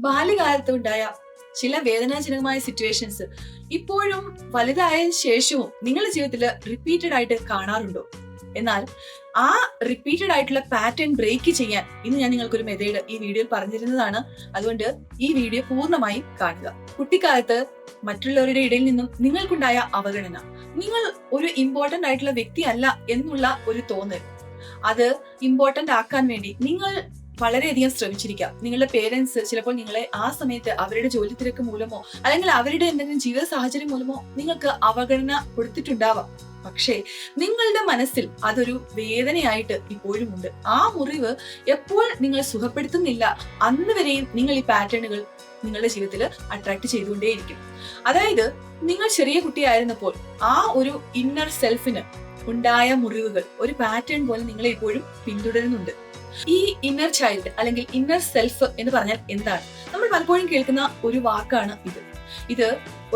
ബാല്യകാലത്ത് ഉണ്ടായ ചില വേദനാജനകമായ സിറ്റുവേഷൻസ് ഇപ്പോഴും വലുതായ ശേഷവും നിങ്ങളുടെ ജീവിതത്തിൽ റിപ്പീറ്റഡ് ആയിട്ട് കാണാറുണ്ടോ? എന്നാൽ ആ റിപ്പീറ്റഡ് ആയിട്ടുള്ള പാറ്റേൺ ബ്രേക്ക് ചെയ്യാൻ ഇന്ന് ഞാൻ നിങ്ങൾക്കൊരു മെത്തേഡ് ഈ വീഡിയോയിൽ പറഞ്ഞിരുന്നതാണ്. അതുകൊണ്ട് ഈ വീഡിയോ പൂർണ്ണമായും കാണുക. കുട്ടിക്കാലത്ത് മറ്റുള്ളവരുടെ ഇടയിൽ നിന്നും നിങ്ങൾക്കുണ്ടായ അവഗണന, നിങ്ങൾ ഒരു ഇമ്പോർട്ടന്റ് ആയിട്ടുള്ള വ്യക്തി അല്ല എന്നുള്ള ഒരു തോന്നൽ, അത് ഇമ്പോർട്ടന്റ് ആക്കാൻ വേണ്ടി നിങ്ങൾ വളരെയധികം ശ്രമിച്ചിരിക്കാം. നിങ്ങളുടെ പേരൻസ് ചിലപ്പോൾ നിങ്ങളെ ആ സമയത്ത് അവരുടെ ജോലി തിരക്ക് മൂലമോ അല്ലെങ്കിൽ അവരുടെ എന്തെങ്കിലും ജീവിത സാഹചര്യം മൂലമോ നിങ്ങൾക്ക് അവഗണന കൊടുത്തിട്ടുണ്ടാവാം. പക്ഷേ നിങ്ങളുടെ മനസ്സിൽ അതൊരു വേദനയായിട്ട് ഇപ്പോഴും ഉണ്ട്. ആ മുറിവ് എപ്പോൾ നിങ്ങൾ സുഖപ്പെടുത്തുന്നില്ല അന്ന് വരെയും നിങ്ങൾ ഈ പാറ്റേണുകൾ നിങ്ങളുടെ ജീവിതത്തിൽ അട്രാക്ട് ചെയ്തുകൊണ്ടേയിരിക്കും. അതായത് നിങ്ങൾ ചെറിയ കുട്ടിയായിരുന്നപ്പോൾ ആ ഒരു ഇന്നർ സെൽഫിന് ഉണ്ടായ മുറിവുകൾ ഒരു പാറ്റേൺ പോലെ നിങ്ങളെ ഇപ്പോഴും പിന്തുടരുന്നുണ്ട്. ഈ ഇന്നർ ചൈൽഡ് അല്ലെങ്കിൽ ഇന്നർ സെൽഫ് എന്ന് പറഞ്ഞാൽ എന്താണ്? നമ്മൾ പലപ്പോഴും കേൾക്കുന്ന ഒരു വാക്കാണ് ഇത്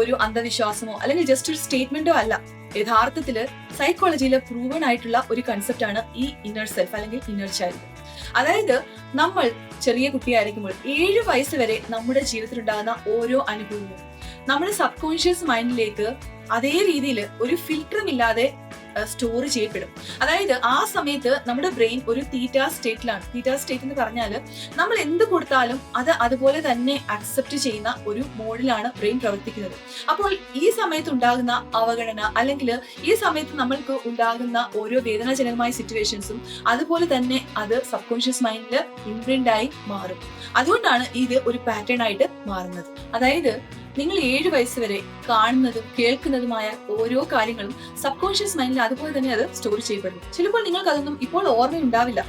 ഒരു അന്ധവിശ്വാസമോ അല്ലെങ്കിൽ ജസ്റ്റ് ഒരു സ്റ്റേറ്റ്മെന്റോ അല്ല. യഥാർത്ഥത്തില് സൈക്കോളജിയിലെ പ്രൂവൺ ആയിട്ടുള്ള ഒരു കൺസെപ്റ്റ് ആണ് ഈ ഇന്നർ സെൽഫ് അല്ലെങ്കിൽ ഇന്നർ ചൈൽഡ്. അതായത് നമ്മൾ ചെറിയ കുട്ടിയായിരിക്കുമ്പോൾ 7 വയസ്സ് വരെ നമ്മുടെ ജീവിതത്തിൽ ഉണ്ടാകുന്ന ഓരോ അനുഭവവും നമ്മുടെ സബ് കോൺഷ്യസ് മൈൻഡിലേക്ക് അതേ രീതിയിൽ ഒരു ഫിൽറ്ററും ഇല്ലാതെ സ്റ്റോർ ചെയ്യപ്പെടും. അതായത് ആ സമയത്ത് നമ്മുടെ ബ്രെയിൻ ഒരു തീറ്റ സ്റ്റേറ്റിലാണ്. തീറ്റ സ്റ്റേറ്റ് എന്ന് പറഞ്ഞാൽ നമ്മൾ എന്ത് കൊടുത്താലും അത് അതുപോലെ തന്നെ അക്സെപ്റ്റ് ചെയ്യുന്ന ഒരു മോഡിലാണ് ബ്രെയിൻ പ്രവർത്തിക്കുന്നത്. അപ്പോൾ ഈ സമയത്ത് ഉണ്ടാകുന്ന അവഗണന അല്ലെങ്കിൽ ഈ സമയത്ത് നമ്മൾക്ക് ഉണ്ടാകുന്ന ഓരോ വേദനാജനകമായ സിറ്റുവേഷൻസും അതുപോലെ തന്നെ അത് സബ് കോൺഷ്യസ് മൈൻഡിൽ ഇംപ്രിന്റ് ആയി മാറും. അതുകൊണ്ടാണ് ഇത് ഒരു പാറ്റേൺ ആയിട്ട് മാറുന്നത്. അതായത് നിങ്ങൾ 7 വയസ്സ് വരെ കാണുന്നതും കേൾക്കുന്നതുമായ ഓരോ കാര്യങ്ങളും സബ് കോൺഷ്യസ് മൈൻഡിൽ അതുപോലെ തന്നെ അത് സ്റ്റോർ ചെയ്യപ്പെടുന്നു. ചിലപ്പോൾ നിങ്ങൾക്ക് അതൊന്നും ഇപ്പോൾ ഓർമ്മയുണ്ടാവില്ല.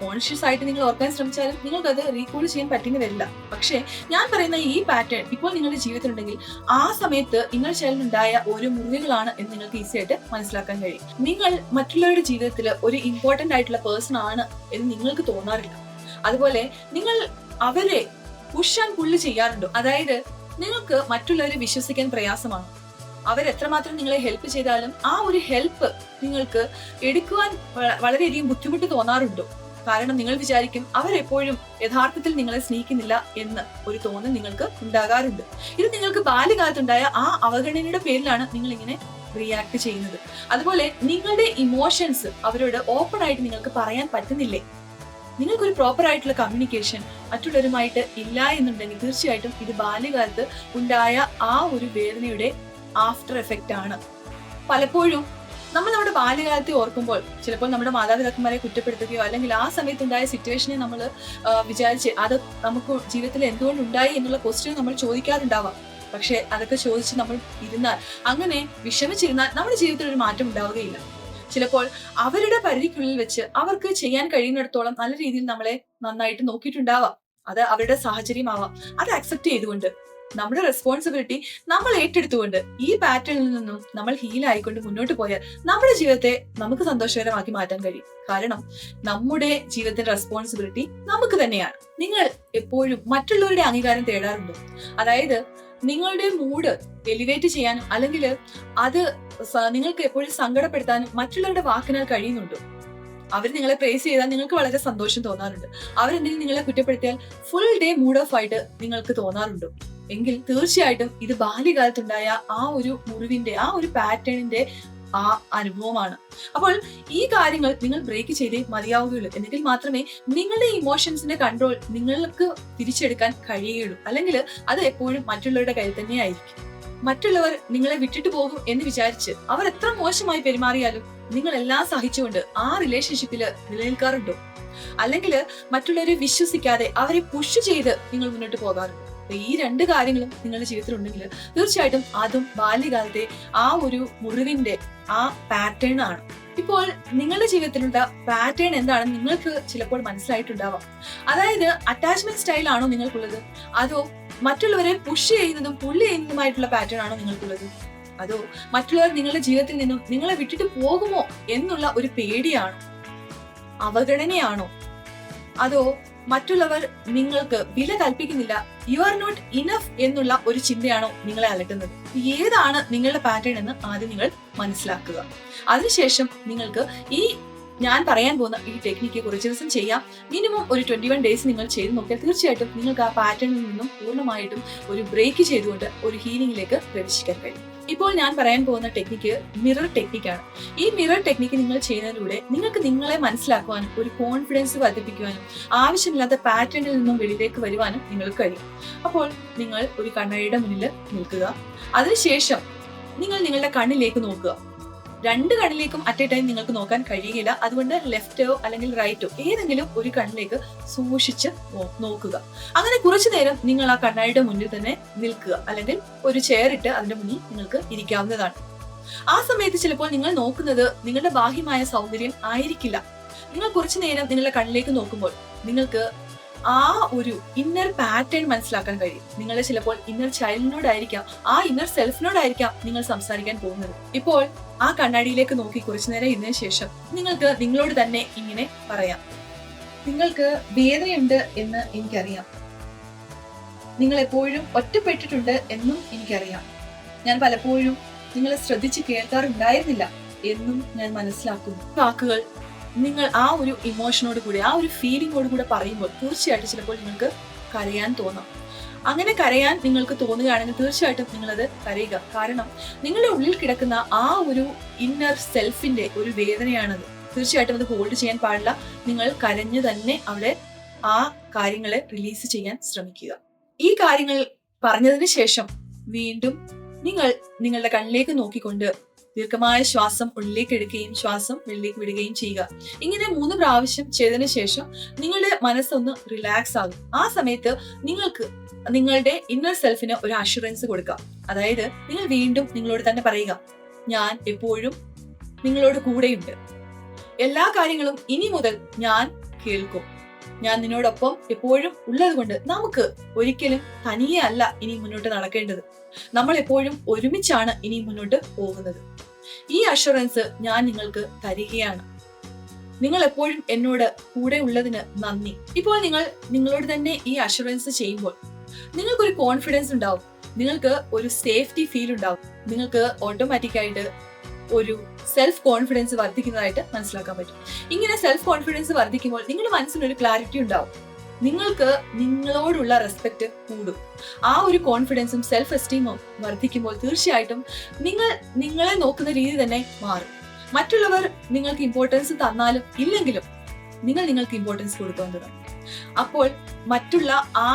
കോൺഷ്യസ് ആയിട്ട് നിങ്ങൾ ഓർക്കാൻ ശ്രമിച്ചാലും നിങ്ങൾക്ക് അത് റീകോൾ ചെയ്യാൻ പറ്റുന്ന വരില്ല. പക്ഷേ ഞാൻ പറയുന്ന ഈ പാറ്റേൺ ഇപ്പോൾ നിങ്ങളുടെ ജീവിതത്തിലുണ്ടെങ്കിൽ ആ സമയത്ത് ഇന്നർ ചൈൽഡിനുണ്ടായ ഓരോ മുറിവുകളാണ് എന്ന് നിങ്ങൾക്ക് ഈസി ആയിട്ട് മനസ്സിലാക്കാൻ കഴിയും. നിങ്ങൾ മറ്റുള്ളവരുടെ ജീവിതത്തിൽ ഒരു ഇമ്പോർട്ടന്റ് ആയിട്ടുള്ള പേഴ്സൺ ആണ് എന്ന് നിങ്ങൾക്ക് തോന്നാറില്ല. അതുപോലെ നിങ്ങൾ അവരെ പുഷ് ആൻഡ് പുള്ള് ചെയ്യാറുണ്ടോ? അതായത് നിങ്ങൾക്ക് മറ്റുള്ളവരെ വിശ്വസിക്കാൻ പ്രയാസമാണ്. അവരെത്രമാത്രം നിങ്ങളെ ഹെൽപ്പ് ചെയ്താലും ആ ഒരു ഹെൽപ്പ് നിങ്ങൾക്ക് എടുക്കുവാൻ വളരെയധികം ബുദ്ധിമുട്ട് തോന്നാറുണ്ടോ? കാരണം നിങ്ങൾ വിചാരിക്കും അവരെപ്പോഴും യഥാർത്ഥത്തിൽ നിങ്ങളെ സ്നേഹിക്കുന്നില്ല എന്ന് ഒരു തോന്നൽ നിങ്ങൾക്ക് ഉണ്ടാകാറുണ്ട്. ഇത് നിങ്ങൾക്ക് ബാല്യകാലത്തുണ്ടായ ആ അവഗണനയുടെ പേരിലാണ് നിങ്ങൾ ഇങ്ങനെ റിയാക്ട് ചെയ്യുന്നത്. അതുപോലെ നിങ്ങളുടെ ഇമോഷൻസ് അവരോട് ഓപ്പൺ ആയിട്ട് നിങ്ങൾക്ക് പറയാൻ പറ്റുന്നില്ലേ? നിങ്ങൾക്കൊരു പ്രോപ്പർ ആയിട്ടുള്ള കമ്മ്യൂണിക്കേഷൻ മറ്റുള്ളവരുമായിട്ട് ഇല്ല എന്നുണ്ടെങ്കിൽ തീർച്ചയായിട്ടും ഇത് ബാല്യകാലത്ത് ഉണ്ടായ ആ ഒരു വേദനയുടെ ആഫ്റ്റർ എഫക്റ്റ് ആണ്. പലപ്പോഴും നമ്മൾ നമ്മുടെ ബാല്യകാലത്തെ ഓർക്കുമ്പോൾ ചിലപ്പോൾ നമ്മുടെ മാതാപിതാക്കന്മാരെ കുറ്റപ്പെടുത്തുകയോ അല്ലെങ്കിൽ ആ സമയത്തുണ്ടായ സിറ്റുവേഷനെ നമ്മൾ വിചാരിച്ച് അത് നമുക്ക് ജീവിതത്തിൽ എന്തുകൊണ്ട് ഉണ്ടായി എന്നുള്ള ക്വസ്റ്റ്യൻ നമ്മൾ ചോദിക്കാറുണ്ടാവാം. പക്ഷെ അതൊക്കെ ചോദിച്ച് നമ്മൾ ഇരുന്നാൽ, അങ്ങനെ വിഷമിച്ചിരുന്നാൽ നമ്മുടെ ജീവിതത്തിൽ ഒരു മാറ്റം ഉണ്ടാവുകയില്ല. ചിലപ്പോൾ അവരുടെ പരിധിക്കുള്ളിൽ വെച്ച് അവർക്ക് ചെയ്യാൻ കഴിയുന്നിടത്തോളം നല്ല രീതിയിൽ നമ്മളെ നന്നായിട്ട് നോക്കിയിട്ടുണ്ടാവാം. അത് അവരുടെ സാഹചര്യമാവാം. അത് അക്സെപ്റ്റ് ചെയ്തുകൊണ്ട് നമ്മുടെ റെസ്പോൺസിബിലിറ്റി നമ്മൾ ഏറ്റെടുത്തുകൊണ്ട് ഈ പാറ്റേണിൽ നിന്നും നമ്മൾ ഹീൽ ആയിക്കൊണ്ട് മുന്നോട്ട് പോയാൽ നമ്മുടെ ജീവിതത്തെ നമുക്ക് സന്തോഷകരമാക്കി മാറ്റാൻ കഴിയും. കാരണം നമ്മുടെ ജീവിതത്തിന്റെ റെസ്പോൺസിബിലിറ്റി നമുക്ക് തന്നെയാണ്. നിങ്ങൾ എപ്പോഴും മറ്റുള്ളവരുടെ അംഗീകാരം തേടാറുണ്ടോ? അതായത് നിങ്ങളുടെ മൂഡ് എലിവേറ്റ് ചെയ്യാനും അല്ലെങ്കിൽ അത് നിങ്ങൾക്ക് എപ്പോഴും സങ്കടപ്പെടുത്താനും മറ്റുള്ളവരുടെ വാക്കിനാൽ കഴിയുന്നുണ്ടോ? അവർ നിങ്ങളെ പ്രേസ് ചെയ്താൽ നിങ്ങൾക്ക് വളരെ സന്തോഷം തോന്നാറുണ്ട്. അവരെന്തെങ്കിലും നിങ്ങളെ കുറ്റപ്പെടുത്തിയാൽ ഫുൾ ഡേ മൂഡ് ഓഫ് ആയിട്ട് നിങ്ങൾക്ക് തോന്നാറുണ്ടോ? എങ്കിൽ തീർച്ചയായിട്ടും ഇത് ബാല്യകാലത്തുണ്ടായ ആ ഒരു മുറിവിന്റെ ആ ഒരു പാറ്റേണിന്റെ ആ അനുഭവമാണ്. അപ്പോൾ ഈ കാര്യങ്ങൾ നിങ്ങൾ ബ്രേക്ക് ചെയ്തേ മതിയാവുകയുള്ളൂ. എന്നെങ്കിൽ മാത്രമേ നിങ്ങളുടെ ഇമോഷൻസിന്റെ കൺട്രോൾ നിങ്ങൾക്ക് തിരിച്ചെടുക്കാൻ കഴിയുകയുള്ളൂ. അല്ലെങ്കിൽ അത് എപ്പോഴും മറ്റുള്ളവരുടെ കയ്യിൽ തന്നെ ആയിരിക്കും. മറ്റുള്ളവർ നിങ്ങളെ വിട്ടിട്ട് പോകും എന്ന് വിചാരിച്ച് അവർ എത്ര മോശമായി പെരുമാറിയാലും നിങ്ങൾ എല്ലാം സഹിച്ചുകൊണ്ട് ആ റിലേഷൻഷിപ്പിൽ നിലനിൽക്കാറുണ്ടോ? അല്ലെങ്കിൽ മറ്റുള്ളവരെ വിശ്വസിക്കാതെ അവരെ പുഷ് ചെയ്ത് നിങ്ങൾ മുന്നോട്ട് പോകാറുണ്ടോ? ഈ 2 കാര്യങ്ങളും നിങ്ങളുടെ ജീവിതത്തിൽ ഉണ്ടെങ്കിൽ തീർച്ചയായിട്ടും അതും ബാല്യകാലത്തെ ആ ഒരു മുറിവിന്റെ ആ പാറ്റേൺ ആണ്. ഇപ്പോൾ നിങ്ങളുടെ ജീവിതത്തിലുള്ള പാറ്റേൺ എന്താണെന്ന് നിങ്ങൾക്ക് ചിലപ്പോൾ മനസ്സിലായിട്ടുണ്ടാവാം. അതായത് അറ്റാച്ച്മെന്റ് സ്റ്റൈൽ ആണോ നിങ്ങൾക്കുള്ളത്? അതോ മറ്റുള്ളവരെ പുഷ് ചെയ്യുന്നതും പുള്ളി ചെയ്യുന്നതുമായിട്ടുള്ള പാറ്റേൺ ആണോ നിങ്ങൾക്കുള്ളത്? അതോ മറ്റുള്ളവർ നിങ്ങളുടെ ജീവിതത്തിൽ നിന്നും നിങ്ങളെ വിട്ടിട്ട് പോകുമോ എന്നുള്ള ഒരു പേടിയാണോ? അവഗണനയാണോ? അതോ മറ്റുള്ളവർ നിങ്ങൾക്ക് വില കൽപ്പിക്കുന്നില്ല, യു ആർ നോട്ട് ഇനഫ് എന്നുള്ള ഒരു ചിന്തയാണോ നിങ്ങളെ അലട്ടുന്നത്? ഏതാണ് നിങ്ങളുടെ പാറ്റേൺ എന്ന് ആദ്യം നിങ്ങൾ മനസ്സിലാക്കുക. അതിനുശേഷം നിങ്ങൾക്ക് ഈ ഞാൻ പറയാൻ പോകുന്ന ഈ ടെക്നിക്ക് കുറച്ച് ദിവസം ചെയ്യാം. മിനിമം ഒരു 21 ഡേയ്സ് നിങ്ങൾ ചെയ്ത് നോക്കിയാൽ തീർച്ചയായിട്ടും നിങ്ങൾക്ക് ആ പാറ്റേണിൽ നിന്നും പൂർണ്ണമായിട്ടും ഒരു ബ്രേക്ക് ചെയ്തുകൊണ്ട് ഒരു ഹീലിംഗിലേക്ക് പ്രവേശിക്കാൻ കഴിയും. ഇപ്പോൾ ഞാൻ പറയാൻ പോകുന്ന ടെക്നിക്ക് മിറർ ടെക്നിക്കാണ്. ഈ മിറർ ടെക്നിക്ക് നിങ്ങൾ ചെയ്യുന്നതിലൂടെ നിങ്ങൾക്ക് നിങ്ങളെ മനസ്സിലാക്കുവാനും ഒരു കോൺഫിഡൻസ് വർദ്ധിപ്പിക്കുവാനും ആവശ്യമില്ലാത്ത പാറ്റേണിൽ നിന്നും വെളിയിലേക്ക് വരുവാനും നിങ്ങൾക്ക് കഴിയും. അപ്പോൾ നിങ്ങൾ ഒരു കണ്ണാടിയുടെ മുന്നിൽ നിൽക്കുക. അതിനുശേഷം നിങ്ങൾ നിങ്ങളുടെ കണ്ണിലേക്ക് നോക്കുക. രണ്ട് കണ്ണിലേക്കും അറ്റ് എ ടൈം നിങ്ങൾക്ക് നോക്കാൻ കഴിയില്ല. അതുകൊണ്ട് ലെഫ്റ്റോ അല്ലെങ്കിൽ റൈറ്റോ ഏതെങ്കിലും ഒരു കണ്ണിലേക്ക് സൂക്ഷിച്ച് നോക്കുക. അങ്ങനെ കുറച്ചു നേരം നിങ്ങൾ ആ കണ്ണാടിയുടെ മുന്നിൽ തന്നെ നിൽക്കുക. അല്ലെങ്കിൽ ഒരു ചെയർ ഇട്ട് അതിന്റെ മുന്നിൽ നിങ്ങൾക്ക് ഇരിക്കാവുന്നതാണ്. ആ സമയത്ത് ചിലപ്പോൾ നിങ്ങൾ നോക്കുന്നത് നിങ്ങളുടെ ബാഹ്യമായ സൗന്ദര്യം ആയിരിക്കില്ല. നിങ്ങൾ കുറച്ചു നേരം നിങ്ങളുടെ കണ്ണിലേക്ക് നോക്കുമ്പോൾ നിങ്ങൾക്ക് ആ ഒരു ഇന്നർ പാറ്റേൺ മനസ്സിലാക്കാൻ കഴിയും. നിങ്ങൾ ചിലപ്പോൾ ഇന്നർ ചൈൽഡിനോടായിരിക്കാം, ആ ഇന്നർ സെൽഫിനോടായിരിക്കാം നിങ്ങൾ സംസാരിക്കാൻ പോകുന്നത്. ഇപ്പോൾ ആ കണ്ണാടിയിലേക്ക് നോക്കി കുറച്ചു നേരം ഇരുന്നതിന് ശേഷം നിങ്ങൾക്ക് നിങ്ങളോട് തന്നെ ഇങ്ങനെ പറയാം: നിങ്ങൾക്ക് വേദനയുണ്ട് എന്ന് എനിക്കറിയാം. നിങ്ങൾ എപ്പോഴും ഒറ്റപ്പെട്ടിട്ടുണ്ട് എന്നും എനിക്കറിയാം. ഞാൻ പലപ്പോഴും നിങ്ങളെ ശ്രദ്ധിച്ച് കേൾക്കാറുണ്ടായിരുന്നില്ല എന്നും ഞാൻ മനസ്സിലാക്കുന്നു. വാക്കുകൾ നിങ്ങൾ ആ ഒരു ഇമോഷനോട് കൂടി, ആ ഒരു ഫീലിംഗോട് കൂടെ പറയുമ്പോൾ തീർച്ചയായിട്ടും ചിലപ്പോൾ നിങ്ങൾക്ക് കരയാൻ തോന്നാം. അങ്ങനെ കരയാൻ നിങ്ങൾക്ക് തോന്നുകയാണെങ്കിൽ തീർച്ചയായിട്ടും നിങ്ങളത് കരയുക. കാരണം നിങ്ങളുടെ ഉള്ളിൽ കിടക്കുന്ന ആ ഒരു ഇന്നർ സെൽഫിന്റെ ഒരു വേദനയാണത്. തീർച്ചയായിട്ടും അത് ഹോൾഡ് ചെയ്യാൻ പാടില്ല. നിങ്ങൾ കരഞ്ഞു തന്നെ അവിടെ ആ കാര്യങ്ങളെ റിലീസ് ചെയ്യാൻ ശ്രമിക്കുക. ഈ കാര്യങ്ങൾ പറഞ്ഞതിന് ശേഷം വീണ്ടും നിങ്ങൾ നിങ്ങളുടെ കണ്ണിലേക്ക് നോക്കിക്കൊണ്ട് ദീർഘമായ ശ്വാസം ഉള്ളിലേക്ക് എടുക്കുകയും ശ്വാസം വെളിയിലേക്ക് വിടുകയും ചെയ്യുക. ഇങ്ങനെ 3 പ്രാവശ്യം ചെയ്തതിനു ശേഷം നിങ്ങളുടെ മനസ്സൊന്ന് റിലാക്സ് ആകും. ആ സമയത്ത് നിങ്ങൾക്ക് നിങ്ങളുടെ ഇന്നർ സെൽഫിന് ഒരു അഷുറൻസ് കൊടുക്കാം. അതായത് നിങ്ങൾ വീണ്ടും നിങ്ങളോട് തന്നെ പറയുക: ഞാൻ എപ്പോഴും നിങ്ങളോട് കൂടെയുണ്ട്. എല്ലാ കാര്യങ്ങളും ഇനി മുതൽ ഞാൻ കേൾക്കും. ഞാൻ നിന്നോടൊപ്പം എപ്പോഴും ഉള്ളത് കൊണ്ട് നമുക്ക് ഒരിക്കലും തനിയെ അല്ല ഇനി മുന്നോട്ട് നടക്കേണ്ടത്. നമ്മൾ എപ്പോഴും ഒരുമിച്ചാണ് ഇനി മുന്നോട്ട് പോകുന്നത്. ഈ അഷുറൻസ് ഞാൻ നിങ്ങൾക്ക് തരികയാണ്. നിങ്ങൾ എപ്പോഴും എന്നോട് കൂടെ ഉള്ളതിന് നന്ദി. ഇപ്പോൾ നിങ്ങൾ നിങ്ങളോട് തന്നെ ഈ അഷുറൻസ് ചെയ്യുമ്പോൾ നിങ്ങൾക്കൊരു കോൺഫിഡൻസ് ഉണ്ടാവും. നിങ്ങൾക്ക് ഒരു സേഫ്റ്റി ഫീൽ ഉണ്ടാവും. നിങ്ങൾക്ക് ഓട്ടോമാറ്റിക്കായിട്ട് ഒരു സെൽഫ് കോൺഫിഡൻസ് വർദ്ധിക്കുന്നതായിട്ട് മനസ്സിലാക്കാൻ പറ്റും. ഇങ്ങനെ സെൽഫ് കോൺഫിഡൻസ് വർദ്ധിക്കുമ്പോൾ നിങ്ങളുടെ മനസ്സിനൊരു ക്ലാരിറ്റി ഉണ്ടാവും. നിങ്ങൾക്ക് നിങ്ങളോടുള്ള റെസ്പെക്ട് കൂടും. ആ ഒരു കോൺഫിഡൻസും സെൽഫ് എസ്റ്റീമും വർദ്ധിക്കുമ്പോൾ തീർച്ചയായിട്ടും നിങ്ങൾ നിങ്ങളെ നോക്കുന്ന രീതി തന്നെ മാറും. മറ്റുള്ളവർ നിങ്ങൾക്ക് ഇമ്പോർട്ടൻസ് തന്നാലും ഇല്ലെങ്കിലും നിങ്ങൾക്ക് ഇമ്പോർട്ടൻസ് കൊടുക്കാൻ തുടങ്ങും. അപ്പോൾ മറ്റുള്ള ആ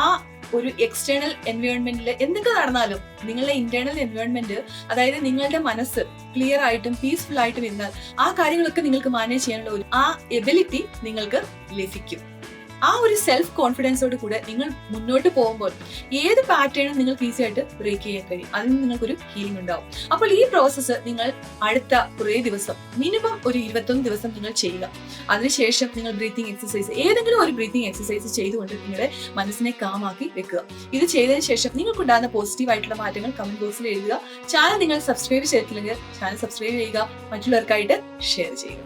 ഒരു എക്സ്റ്റേണൽ എൻവയോൺമെന്റിൽ എന്തൊക്കെ നടന്നാലും നിങ്ങളുടെ ഇന്റേണൽ എൻവയോൺമെന്റ്, അതായത് നിങ്ങളുടെ മനസ്സ് ക്ലിയർ ആയിട്ടും പീസ്ഫുൾ ആയിട്ടും ഇരുന്നാൽ ആ കാര്യങ്ങളൊക്കെ നിങ്ങൾക്ക് മാനേജ് ചെയ്യാനുള്ള ആ എബിലിറ്റി നിങ്ങൾക്ക് ലഭിക്കും. ആ ഒരു സെൽഫ് കോൺഫിഡൻസോട് കൂടെ നിങ്ങൾ മുന്നോട്ട് പോകുമ്പോൾ ഏത് പാറ്റേണും നിങ്ങൾക്ക് ഈസി ആയിട്ട് ബ്രേക്ക് ചെയ്യാൻ കഴിയും. അതിൽ നിന്ന് നിങ്ങൾക്കൊരു ഹീലിംഗ് ഉണ്ടാവും. അപ്പോൾ ഈ പ്രോസസ്സ് നിങ്ങൾ അടുത്ത കുറേ ദിവസം, മിനിമം ഒരു 21 ദിവസം നിങ്ങൾ ചെയ്യുക. അതിനുശേഷം നിങ്ങൾ ബ്രീത്തിങ് എക്സസൈസ്, ഏതെങ്കിലും ഒരു ബ്രീത്തിങ് എക്സസൈസ് ചെയ്തുകൊണ്ട് നിങ്ങളുടെ മനസ്സിനെ കാമാക്കി വെക്കുക. ഇത് ചെയ്തതിനു ശേഷം നിങ്ങൾക്കുണ്ടാകുന്ന പോസിറ്റീവ് ആയിട്ടുള്ള മാറ്റങ്ങൾ കമന്റ് ബോക്സിൽ എഴുതുക. ചാനൽ നിങ്ങൾ സബ്സ്ക്രൈബ് ചെയ്തിട്ടില്ലെങ്കിൽ ചാനൽ സബ്സ്ക്രൈബ് ചെയ്യുക. മറ്റുള്ളവർക്കായിട്ട് ഷെയർ ചെയ്യുക.